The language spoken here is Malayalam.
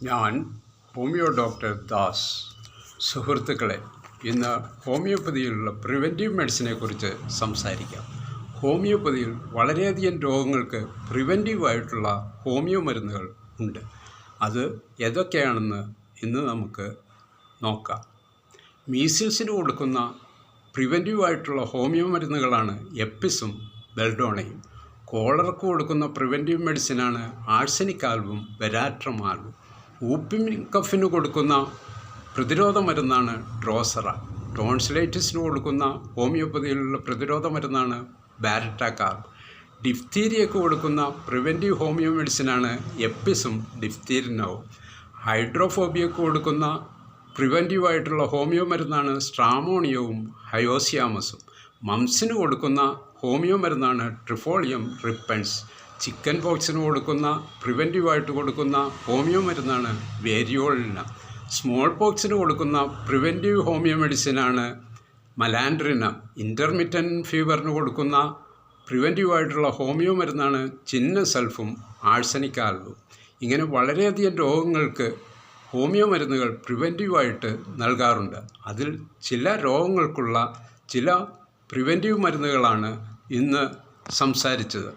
ഞാൻ ഹോമിയോ ഡോക്ടർ ദാസ്. സുഹൃത്തുക്കളെ, ഇന്ന് ഹോമിയോപ്പതിയിലുള്ള പ്രിവെൻറ്റീവ് മെഡിസിനെക്കുറിച്ച് സംസാരിക്കാം. ഹോമിയോപ്പതിയിൽ വളരെയധികം രോഗങ്ങൾക്ക് പ്രിവെൻറ്റീവായിട്ടുള്ള ഹോമിയോ മരുന്നുകൾ ഉണ്ട്. അത് ഏതൊക്കെയാണെന്ന് ഇന്ന് നമുക്ക് നോക്കാം. മീസിൽസിന് കൊടുക്കുന്ന പ്രിവെൻറ്റീവായിട്ടുള്ള ഹോമിയോ മരുന്നുകളാണ് എപ്പിസും ബെൽഡോണയും. കോളറക്ക് കൊടുക്കുന്ന പ്രിവെൻറ്റീവ് മെഡിസിനാണ് ആഴ്സനിക് ആൽബും വെരാട്രമാൽബും. ഊപ്പിൻ കഫിന് കൊടുക്കുന്ന പ്രതിരോധ മരുന്നാണ് ഡ്രോസറ. ടോൺസിലൈറ്റിസിന് കൊടുക്കുന്ന ഹോമിയോപ്പതിയിലുള്ള പ്രതിരോധ മരുന്നാണ് ബാരറ്റാകാർബ്. ഡിഫ്തീരിയക്ക് കൊടുക്കുന്ന പ്രിവെൻറ്റീവ് ഹോമിയോ മെഡിസിനാണ് എപ്പിസും ഡിഫ്തീരിനവും. ഹൈഡ്രോഫോബിയക്ക് കൊടുക്കുന്ന പ്രിവെൻറ്റീവായിട്ടുള്ള ഹോമിയോ മരുന്നാണ് സ്ട്രാമോണിയവും ഹയോസിയാമസും. മംസിന് കൊടുക്കുന്ന ഹോമിയോ മരുന്നാണ് ട്രിഫോളിയം റിപ്പൻസ്. ചിക്കൻ പോക്സിന് കൊടുക്കുന്ന പ്രിവെൻറ്റീവായിട്ട് കൊടുക്കുന്ന ഹോമിയോ മരുന്നാണ് വേരിയോളിന. സ്മോൾ പോക്സിന് കൊടുക്കുന്ന പ്രിവെൻറ്റീവ് ഹോമിയോ മെഡിസിനാണ് മലാൻഡ്രിനം. ഇൻ്റർമിറ്റൻറ്റ് ഫീവറിന് കൊടുക്കുന്ന പ്രിവെൻറ്റീവായിട്ടുള്ള ഹോമിയോ മരുന്നാണ് ചിന്നസൾഫും ആഴ്സനിക് ആൽബും. ഇങ്ങനെ വളരെയധികം രോഗങ്ങൾക്ക് ഹോമിയോ മരുന്നുകൾ പ്രിവെൻറ്റീവായിട്ട് നൽകാറുണ്ട്. അതിൽ ചില രോഗങ്ങൾക്കുള്ള ചില പ്രിവെൻറ്റീവ് മരുന്നുകളാണ് ഇന്ന് സംസാരിച്ചത്.